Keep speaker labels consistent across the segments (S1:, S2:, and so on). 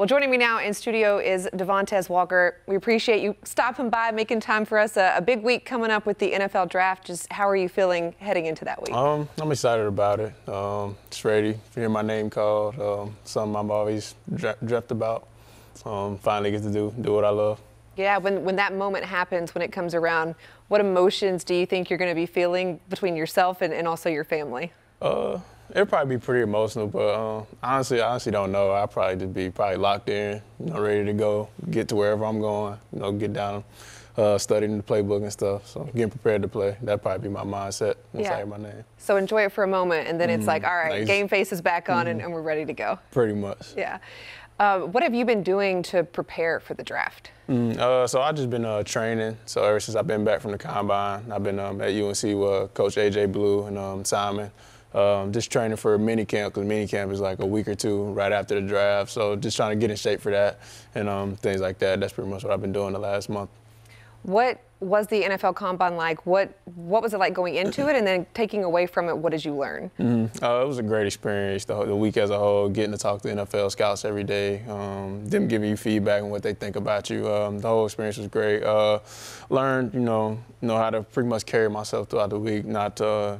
S1: Well, joining me now in studio is Devontez Walker. We appreciate you stopping by, making time for us. A big week coming up with the NFL draft. Just how are you feeling heading into that week?
S2: I'm excited about it. Just ready to hear my name called. Something I've always dreamt about. Finally get to do what I love. Yeah,
S1: when that moment happens, when it comes around, what emotions do you think you're going to be feeling between yourself and also your family?
S2: It'll probably be pretty emotional, but honestly, I don't know. I'll probably just be locked in, ready to go, get to wherever I'm going, get down, studying the playbook and stuff. So getting prepared to play. That'd probably be my mindset once I hear my name.
S1: So enjoy it for a moment, and then it's like, all right, game face is back on, and we're ready to go.
S2: Pretty much.
S1: Yeah. What have you been doing to prepare for the draft?
S2: So I've just been training. So ever since I've been back from the combine, I've been at UNC with Coach AJ Blue and Simon. Just training for mini camp, because mini camp is like a week or two right after the draft. So just trying to get in shape for that and things like that. That's pretty much what I've been doing the last month.
S1: What was the NFL Combine like? What was it like going into it, and then taking away from it, what did you learn?
S2: It was a great experience, the week as a whole, getting to talk to NFL scouts every day, them giving you feedback on what they think about you. The whole experience was great. Learned, how to pretty much carry myself throughout the week, not to,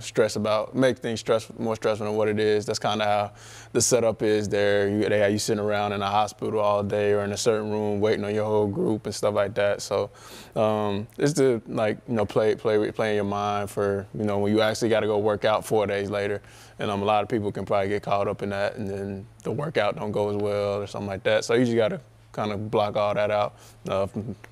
S2: stress about, make things more stressful than what it is. That's kind of how the setup is there. They have you sitting around in a hospital all day or in a certain room waiting on your whole group and stuff like that. So it's to play in your mind for, when you actually got to go work out 4 days later. And a lot of people can probably get caught up in that, and then the workout don't go as well or something like that. So you just got to kind of block all that out,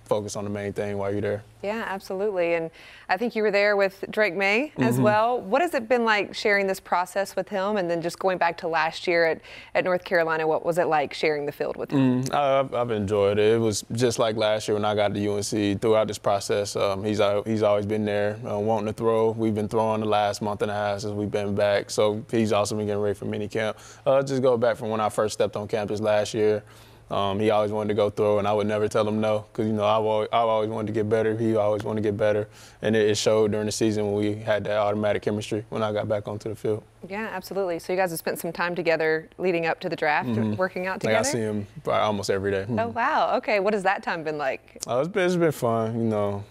S2: focus on the main thing while you're there.
S1: Yeah, absolutely. And I think you were there with Drake Maye as well. What has it been like sharing this process with him? And then just going back to last year at North Carolina, what was it like sharing the field with him?
S2: I've enjoyed it. It was just like last year when I got to UNC. Throughout this process, he's always been there, wanting to throw. We've been throwing the last month and a half since we've been back. So he's also been getting ready for mini camp. Just go back from when I first stepped on campus last year. He always wanted to go throw, and I would never tell him no, because I've always wanted to get better. He always wanted to get better, and it showed during the season when we had that automatic chemistry when I got back onto the field.
S1: Yeah, absolutely. So you guys have spent some time together leading up to the draft, working out together.
S2: I see him almost every day.
S1: Oh wow. Okay. What has that time been like?
S2: It's been fun.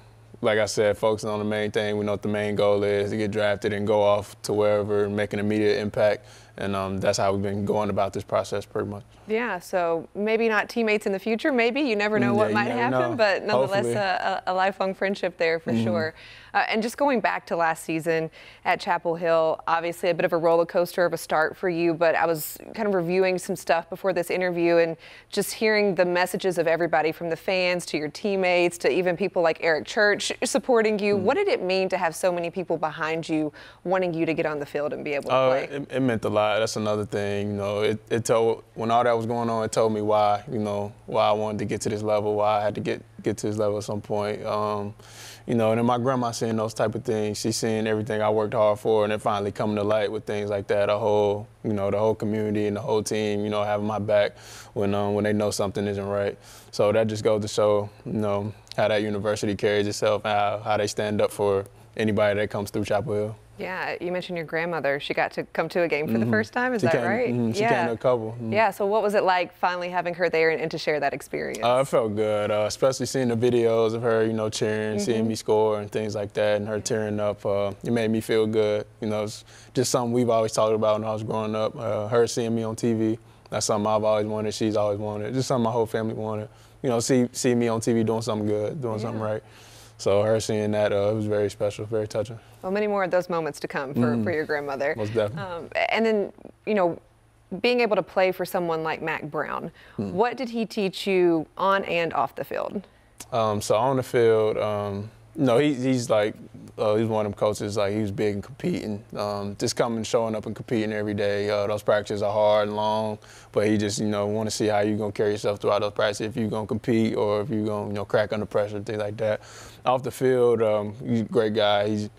S2: Like I said, focusing on the main thing. We know what the main goal is, to get drafted and go off to wherever and make an immediate impact. And that's how we've been going about this process pretty much.
S1: Yeah, so maybe not teammates in the future, maybe. You never know what might happen, but nonetheless a lifelong friendship there for sure. And just going back to last season at Chapel Hill, obviously a bit of a roller coaster of a start for you, but I was kind of reviewing some stuff before this interview and just hearing the messages of everybody from the fans to your teammates to even people like Eric Church supporting you. What did it mean to have so many people behind you wanting you to get on the field and be able to play?
S2: It meant a lot. That's another thing. It told, when all that was going on, it told me why, why I wanted to get to this level, why I had to get to this level at some point. And then my grandma seeing those type of things, she's seeing everything I worked hard for, and it finally coming to light with things like that. The whole community and the whole team, having my back when they know something isn't right. So that just goes to show, how that university carries itself, and how they stand up for anybody that comes through Chapel Hill.
S1: Yeah, you mentioned your grandmother. She got to come to a game for the first time, is that right?
S2: She came to a couple.
S1: Yeah, so what was it like finally having her there and to share that experience?
S2: It felt good, especially seeing the videos of her, cheering, seeing me score and things like that, and her tearing up. It made me feel good. It's just something we've always talked about when I was growing up. Her seeing me on TV, that's something I've always wanted, she's always wanted. Just something my whole family wanted. See me on TV doing something good, doing something right. So her seeing that, it was very special, very touching.
S1: Well, many more of those moments to come for your grandmother.
S2: Most definitely.
S1: And then, being able to play for someone like Mack Brown, what did he teach you on and off the field?
S2: So on the field, he's like, he's one of them coaches, he was big in competing. Just showing up and competing every day. Those practices are hard and long, but he just, want to see how you're going to carry yourself throughout those practices, if you're going to compete or if you're going to, crack under pressure, things like that. Off the field, he's a great guy. He's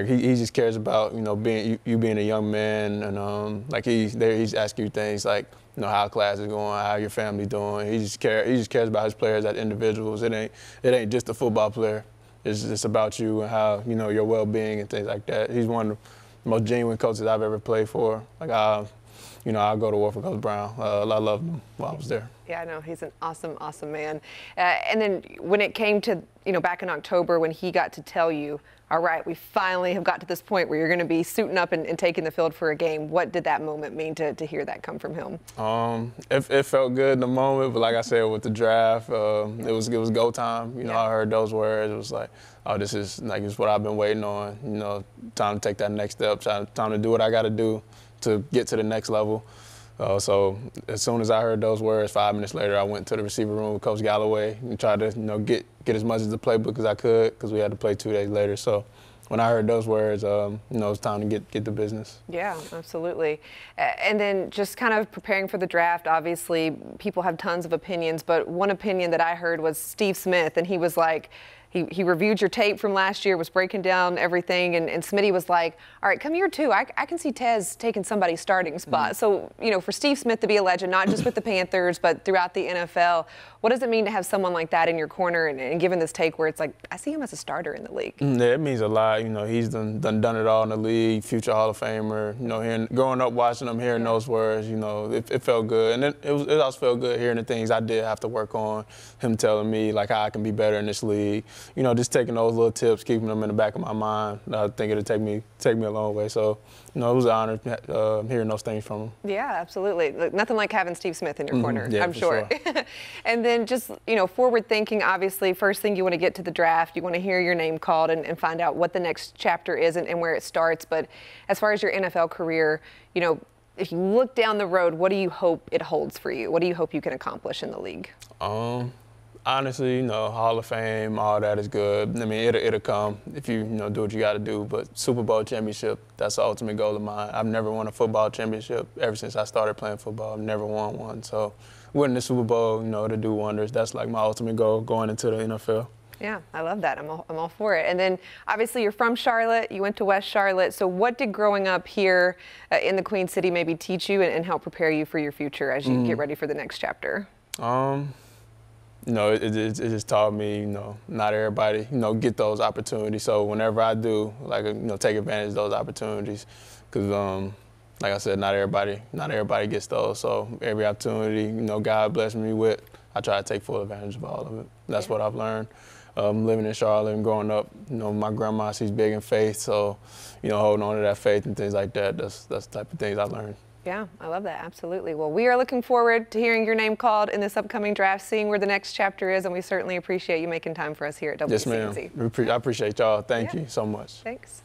S2: he just cares about, being a young man, and he's asking you things like, how class is going, how your family doing. He just cares about his players as individuals. It ain't just a football player. It's about you and how, your well-being and things like that. He's one of the most genuine coaches I've ever played for. I'll go to war for Coach Brown. I loved him while I was there.
S1: Yeah, I know. He's an awesome, awesome man. And then when it came to, back in October when he got to tell you, all right, we finally have got to this point where you're going to be suiting up and taking the field for a game, what did that moment mean to hear that come from him?
S2: It felt good in the moment, but like I said, with the draft, it was go time. I heard those words. It was like, oh, this is what I've been waiting on. Time to take that next step, time to do what I got to do to get to the next level. So as soon as I heard those words, 5 minutes later, I went to the receiver room with Coach Galloway and tried to, get as much of the playbook as I could because we had to play 2 days later. So when I heard those words, it was time to get the business.
S1: Yeah, absolutely. And then just kind of preparing for the draft, obviously people have tons of opinions, but one opinion that I heard was Steve Smith, and he was like, he reviewed your tape from last year, was breaking down everything, and Smitty was like, all right, come year 2, I can see Tez taking somebody's starting spot. So, for Steve Smith to be a legend, not just with the Panthers, but throughout the NFL, what does it mean to have someone like that in your corner and given this take where it's like, I see him as a starter in the league? Yeah,
S2: it means a lot. He's done it all in the league, future Hall of Famer. Growing up watching him, hearing those words, it felt good. And it also felt good hearing the things I did have to work on, him telling me, how I can be better in this league. Just taking those little tips, keeping them in the back of my mind. I think it'll take me a long way. So, it was an honor hearing those things from him.
S1: Yeah, absolutely. Nothing like having Steve Smith in your corner,
S2: yeah,
S1: I'm sure. And then just, forward thinking, obviously, first thing you want to get to the draft, you want to hear your name called and find out what the next chapter is and where it starts. But as far as your NFL career, if you look down the road, what do you hope it holds for you? What do you hope you can accomplish in the league?
S2: Honestly, Hall of Fame, all that is good. I mean, it'll come if you, do what you got to do. But Super Bowl championship, that's the ultimate goal of mine. I've never won a football championship ever since I started playing football. I've never won one. So winning the Super Bowl, to do wonders. That's like my ultimate goal going into the NFL.
S1: Yeah, I love that. I'm all for it. And then, obviously, you're from Charlotte. You went to West Charlotte. So what did growing up here in the Queen City maybe teach you and help prepare you for your future as you get ready for the next chapter?
S2: It just taught me, not everybody, get those opportunities. So whenever I do, take advantage of those opportunities, because, like I said, not everybody gets those. So every opportunity, God blessed me with, I try to take full advantage of all of it. That's what I've learned. Living in Charlotte and growing up, my grandma, she's big in faith, so, holding on to that faith and things like that, that's the type of things I learned.
S1: Yeah, I love that. Absolutely. Well, we are looking forward to hearing your name called in this upcoming draft, seeing where the next chapter is, and we certainly appreciate you making time for us here at WCNC.
S2: Yes, ma'am. I appreciate y'all. Thank you so much.
S1: Thanks.